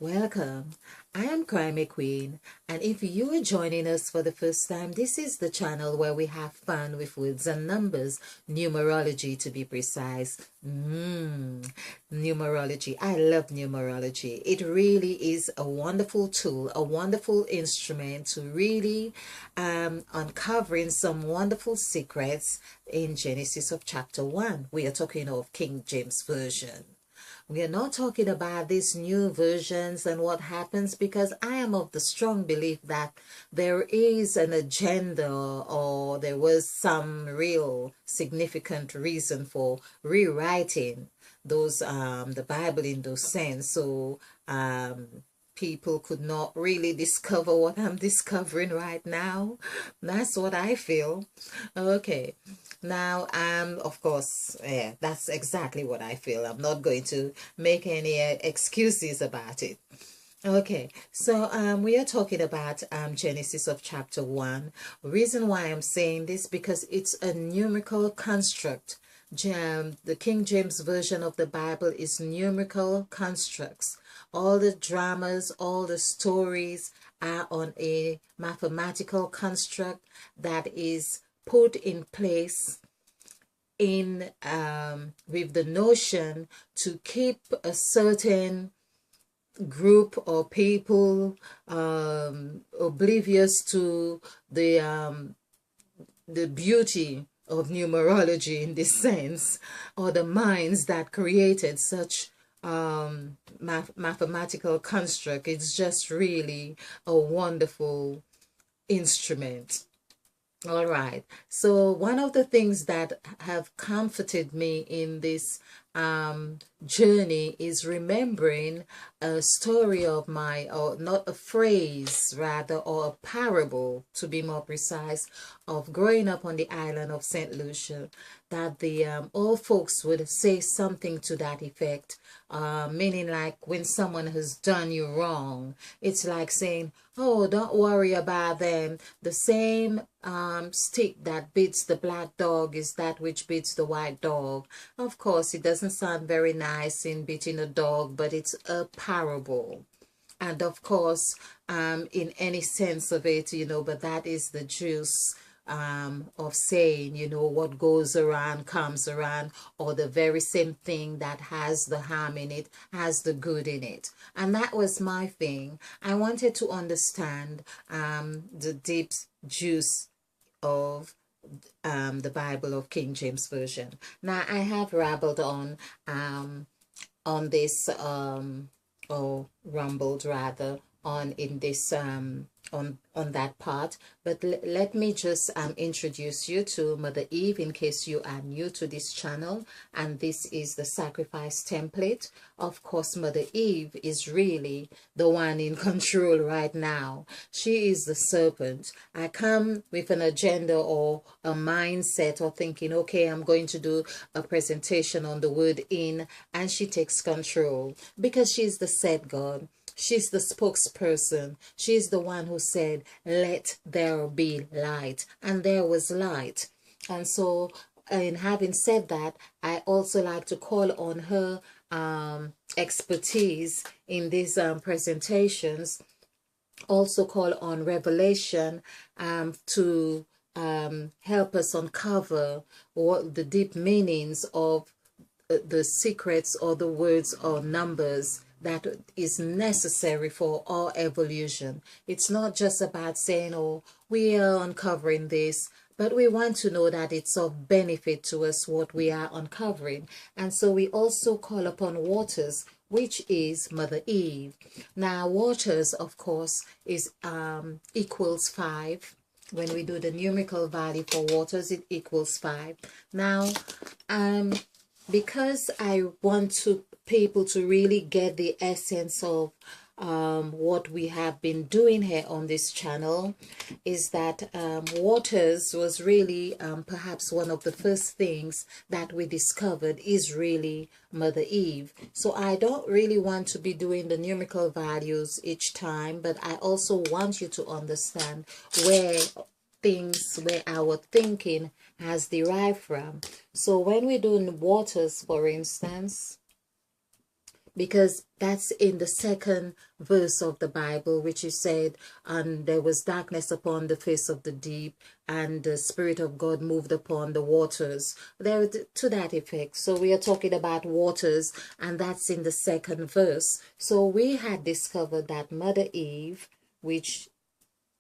Welcome. I am Crime Queen, and if you are joining us for the first time, this is the channel where we have fun with words and numbers, numerology to be precise. Numerology. I love numerology. It really is a wonderful tool, a wonderful instrument to really uncovering some wonderful secrets in Genesis of chapter 1. We are talking of King James Version. We are not talking about these new versions and what happens, because I am of the strong belief that there is an agenda, or there was some real significant reason for rewriting those the Bible in those sense. So people could not really discover what I'm discovering right now. That's what I feel. Okay. Now, of course, yeah, that's exactly what I feel. I'm not going to make any excuses about it. Okay, so we are talking about Genesis of chapter 1. Reason why I'm saying this, because it's a numerical construct. The King James Version of the Bible is numerical constructs. All the dramas, all the stories are on a mathematical construct that is put in place in with the notion to keep a certain group or people oblivious to the beauty of numerology in this sense, or the minds that created such mathematical construct. It's just really a wonderful instrument. All right. So one of the things that have comforted me in this journey is remembering a story of my, or not a phrase rather, or a parable to be more precise, of growing up on the island of St. Lucia, that the old folks would say something to that effect, meaning like when someone has done you wrong, it's like saying, oh, don't worry about them. The same stick that beats the black dog is that which beats the white dog. Of course, it doesn't sound very nice in beating a dog, but it's a parable. And of course, in any sense of it, but that is the juice of saying, what goes around comes around, or the very same thing that has the harm in it has the good in it. And that was my thing. I wanted to understand the deep juice of the Bible of King James Version. Now, I have rabbled on this or rumbled rather on in this on that part, but let me just introduce you to Mother Eve in case you are new to this channel, and this is the sacrifice template. Of course, Mother Eve is really the one in control right now. She is the serpent. I come with an agenda or a mindset or thinking, okay, I'm going to do a presentation on the word in, and she takes control because she's the said God. She's the spokesperson. She's the one who said, let there be light. And there was light. And so, in having said that, I also like to call on her expertise in these presentations. Also call on revelation to help us uncover what the deep meanings of the secrets or the words or numbers that is necessary for our evolution. It's not just about saying, oh, we are uncovering this, but we want to know that it's of benefit to us what we are uncovering. And so we also call upon Waters, which is Mother Eve. Now, Waters, of course, is equals 5. When we do the numerical value for Waters, it equals 5. Now, because I want people to really get the essence of what we have been doing here on this channel, is that Waters was really perhaps one of the first things that we discovered is really Mother Eve. So I don't really want to be doing the numerical values each time, but I also want you to understand where our thinking has derived from. So when we're doing Waters, for instance, because that's in the second verse of the Bible, which is said, and there was darkness upon the face of the deep, and the Spirit of God moved upon the waters. There, to that effect. So we are talking about waters, and that's in the second verse. So we had discovered that Mother Eve, which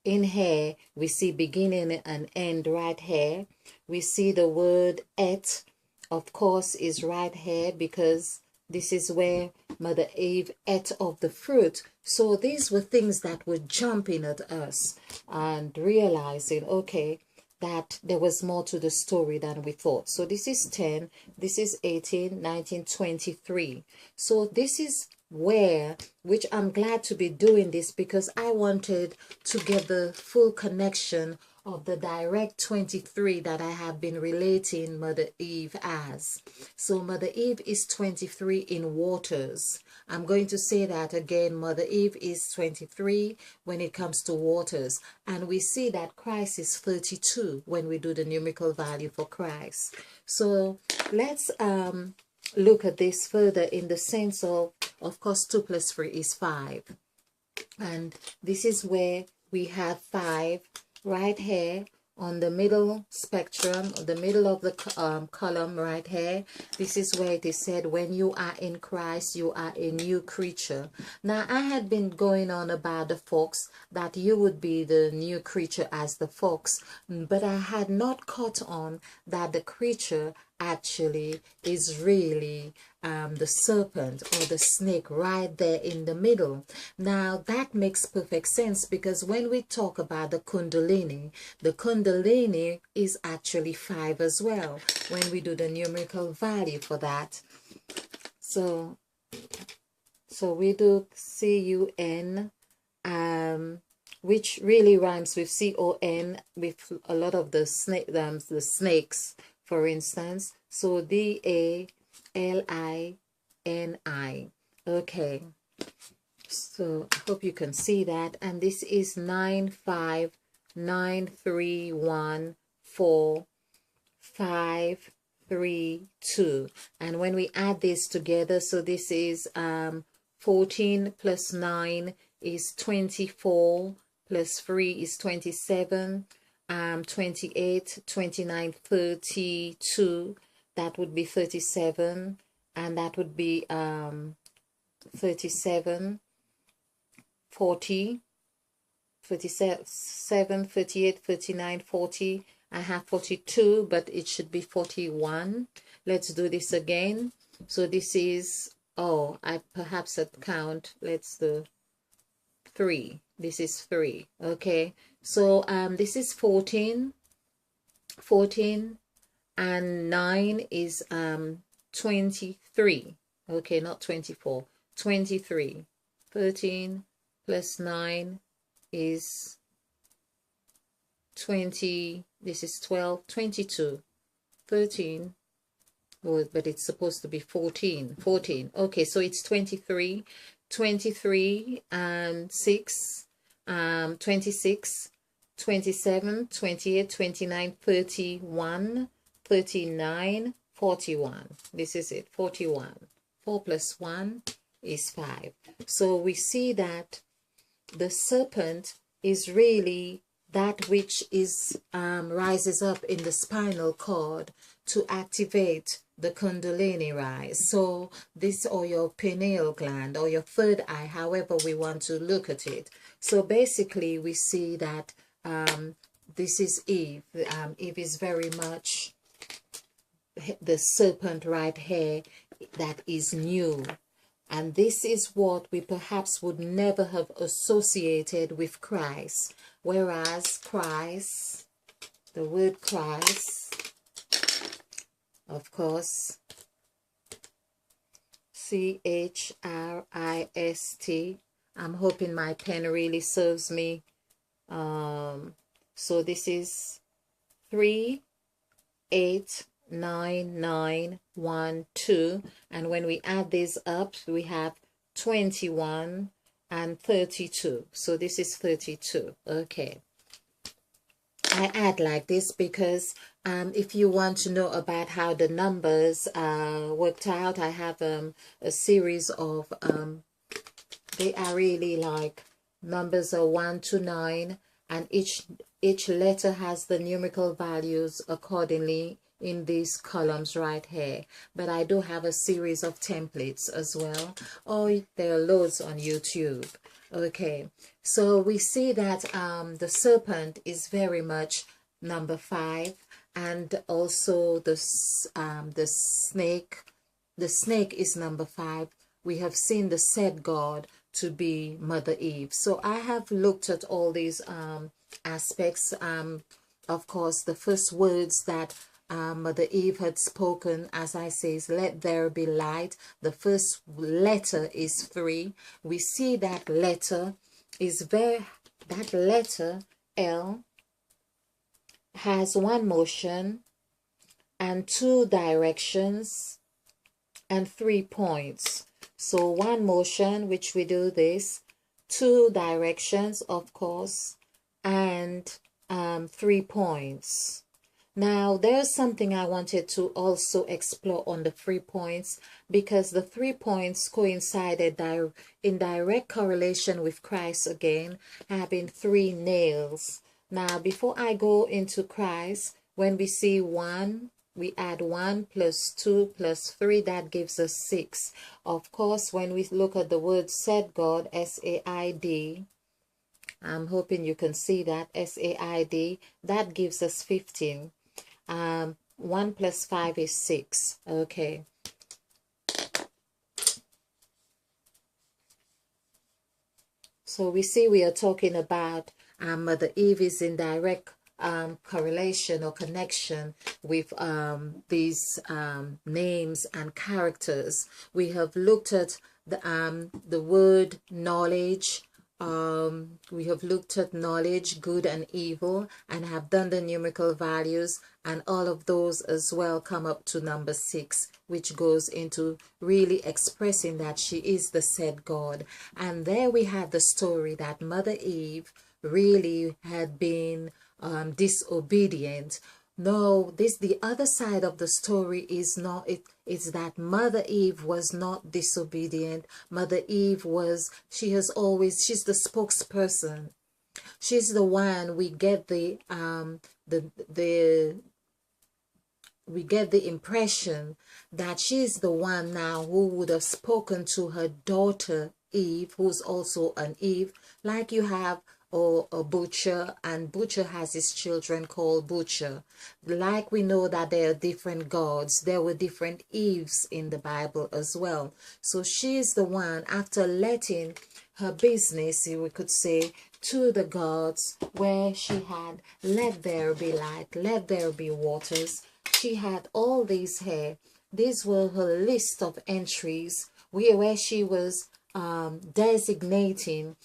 in her we see beginning and end right here. We see the word et, of course, is right here, because this is where Mother Eve ate of the fruit. So these were things that were jumping at us and realizing, okay, that there was more to the story than we thought. So this is 10, this is 18, 19, 23. So this is where, which I'm glad to be doing this, because I wanted to get the full connection of the direct 23 that I have been relating Mother Eve as. So Mother Eve is 23 in waters. I'm going to say that again. Mother Eve is 23 when it comes to waters. And we see that Christ is 32 when we do the numerical value for Christ. So let's look at this further in the sense of course, 2 plus 3 is 5. And this is where we have 5 right here on the middle spectrum, the middle of the column right here. This is where it is said, when you are in Christ, you are a new creature. Now, I had been going on about the fox, that you would be the new creature as the fox, but I had not caught on that the creature actually is really the serpent or the snake right there in the middle. Now that makes perfect sense, because when we talk about the Kundalini is actually 5 as well when we do the numerical value for that. So we do CUN, which really rhymes with CON, with a lot of the snakes, for instance. So DALINI. Okay. So I hope you can see that. And this is 959314532. And when we add this together, so this is 14 plus 9 is 24, plus 3 is 27, 28, 29, 32. That would be 37, and that would be 37, 40, 37, 38, 39, 40. I have 42, but it should be 41. Let's do this again. So this is, oh, I perhaps at count, let's do 3. This is 3. Okay. So this is 14, and 9 is 23. Okay, not 24. 23. 13 plus 9 is 20. This is 12. 22. 13. Oh, but it's supposed to be 14. 14. Okay, so it's 23. 23 and 6. 26. 27. 28. 29. 31. 39. 41. This is it. 41. 4 plus 1 is 5. So we see that the serpent is really that which is rises up in the spinal cord to activate the Kundalini rise. So this, or your pineal gland, or your third eye, however we want to look at it. So basically we see that this is Eve. Eve is very much the serpent right here that is new. And this is what we perhaps would never have associated with Christ. Whereas Christ, the word Christ, of course, CHRIST. I'm hoping my pen really serves me. So this is 3899112, and when we add these up, we have 21 and 32. So this is 32. Okay. I add like this because if you want to know about how the numbers worked out, I have a series of they are really like numbers are 1 to 9, and each letter has the numerical values accordingly in these columns right here. But I do have a series of templates as well. Oh, there are loads on YouTube. Okay, so we see that the serpent is very much number 5, and also the snake. The snake is number 5. We have seen the said God to be Mother Eve. So I have looked at all these aspects. Of course, the first words that Mother Eve had spoken, as I says, let there be light. The first letter is 3. We see that letter is that letter L has 1 motion and 2 directions and 3 points. So 1 motion, which we do this, 2 directions, of course, and 3 points. Now, there's something I wanted to also explore on the 3 points, because the 3 points coincided in direct correlation with Christ again, having 3 nails. Now, before I go into Christ, when we see 1, we add 1 plus 2 plus 3, that gives us 6. Of course, when we look at the word said God, S-A-I-D, I'm hoping you can see that, S-A-I-D, that gives us 15. 1 plus 5 is 6. Okay. So we see we are talking about Mother Eve is in direct correlation or connection with these names and characters. We have looked at the word knowledge. We have looked at knowledge, good and evil, and have done the numerical values, and all of those as well come up to number 6, which goes into really expressing that she is the said God. And there we have the story that Mother Eve really had been disobedient. No, the other side of the story is not it. It's that Mother Eve was not disobedient. Mother Eve she's the spokesperson. She's the one we get the impression that she's the one now who would have spoken to her daughter Eve, who's also an Eve, like you have or a butcher, and butcher has his children called butcher. Like we know that there are different gods, there were different Eves in the Bible as well. So she is the one, after letting her business, we could say, to the gods, where she had let there be light, let there be waters. She had all these here. These were her list of entries where she was designating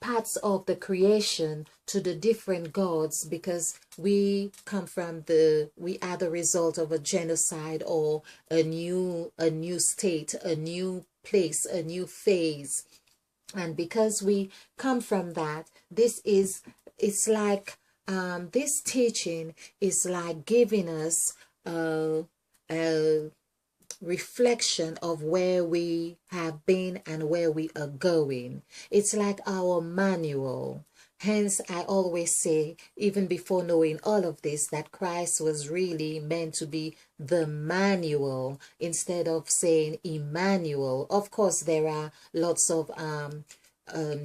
parts of the creation to the different gods, because we are the result of a genocide or a new state, a new place, a new phase. And because we come from that, this teaching is like giving us a reflection of where we have been and where we are going. It's like our manual. Hence, I always say, even before knowing all of this, that Christ was really meant to be the manual instead of saying Emmanuel. Of course, there are lots of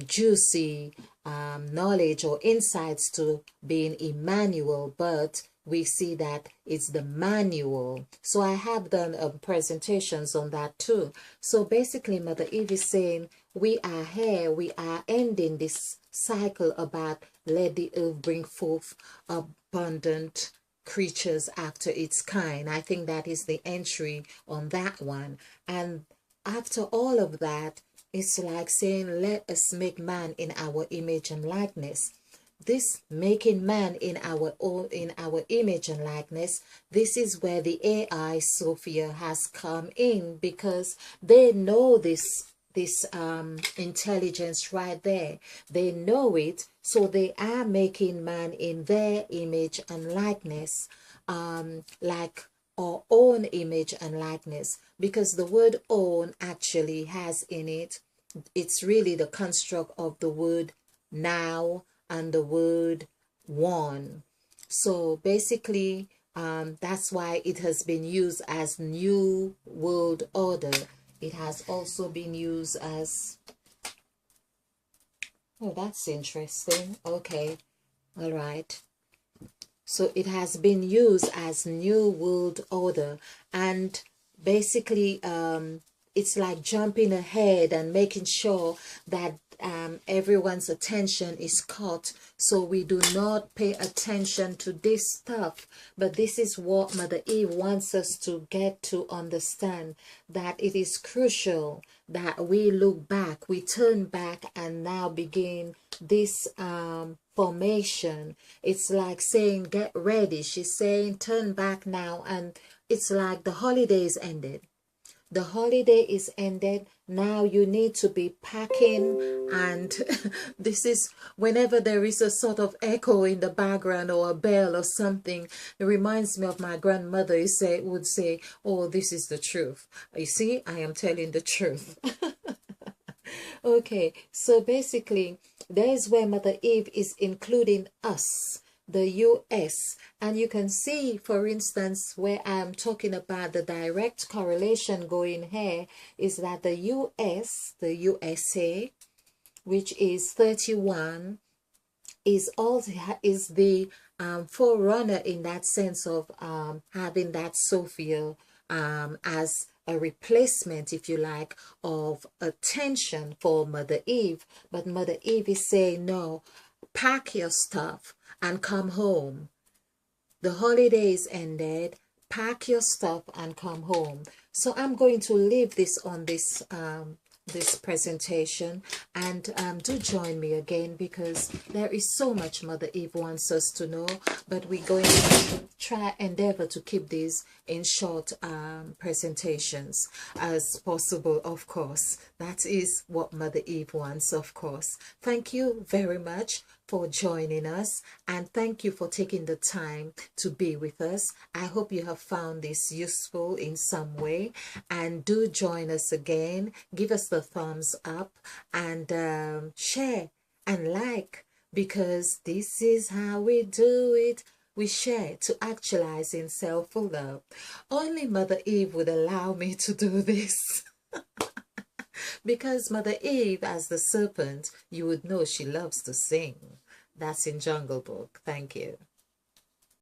juicy knowledge or insights to being Emmanuel, but we see that it's the manual. So I have done presentations on that too. So basically, Mother Eve is saying, we are here, we are ending this cycle about let the earth bring forth abundant creatures after its kind. I think that is the entry on that one. And after all of that, it's like saying, let us make man in our image and likeness. This making man in our image and likeness, this is where the AI Sophia has come in, because they know this this intelligence right there. They know it, so they are making man in their image and likeness, like our own image and likeness, because the word own actually has in it, it's really the construct of the word now and the word one. So basically, that's why it has been used as New World Order. It has also been used as, oh, that's interesting. Okay, all right. So it has been used as New World Order, and basically it's like jumping ahead and making sure that everyone's attention is caught, so we do not pay attention to this stuff. But this is what Mother Eve wants us to get to understand, that it is crucial that we look back, we turn back, and now begin this formation. It's like saying get ready. She's saying turn back now, and it's like the holidays ended. The holiday is ended. Now you need to be packing, and this is whenever there is a sort of echo in the background or a bell or something, it reminds me of my grandmother. Would say, oh, this is the truth. You see, I am telling the truth. Okay, so basically, there is where Mother Eve is including us, the US. And you can see, for instance, where I'm talking about the direct correlation going here is that the US, the USA, which is 31, is the forerunner in that sense of having that Sophia as a replacement, if you like, of attention for Mother Eve. But Mother Eve is saying, no, pack your stuff and come home. The holidays ended. Pack your stuff and come home. So I'm going to leave this on this this presentation, and do join me again, because there is so much Mother Eve wants us to know, but we're going to endeavor to keep these in short presentations as possible. Of course, that is what Mother Eve wants. Of course, thank you very much for joining us, and thank you for taking the time to be with us. I hope you have found this useful in some way, and do join us again. Give us the thumbs up, and share and like, because this is how we do it. We share to actualize in self-love. Only Mother Eve would allow me to do this. Because Mother Eve, as the serpent, you would know she loves to sing. That's in Jungle Book. Thank you.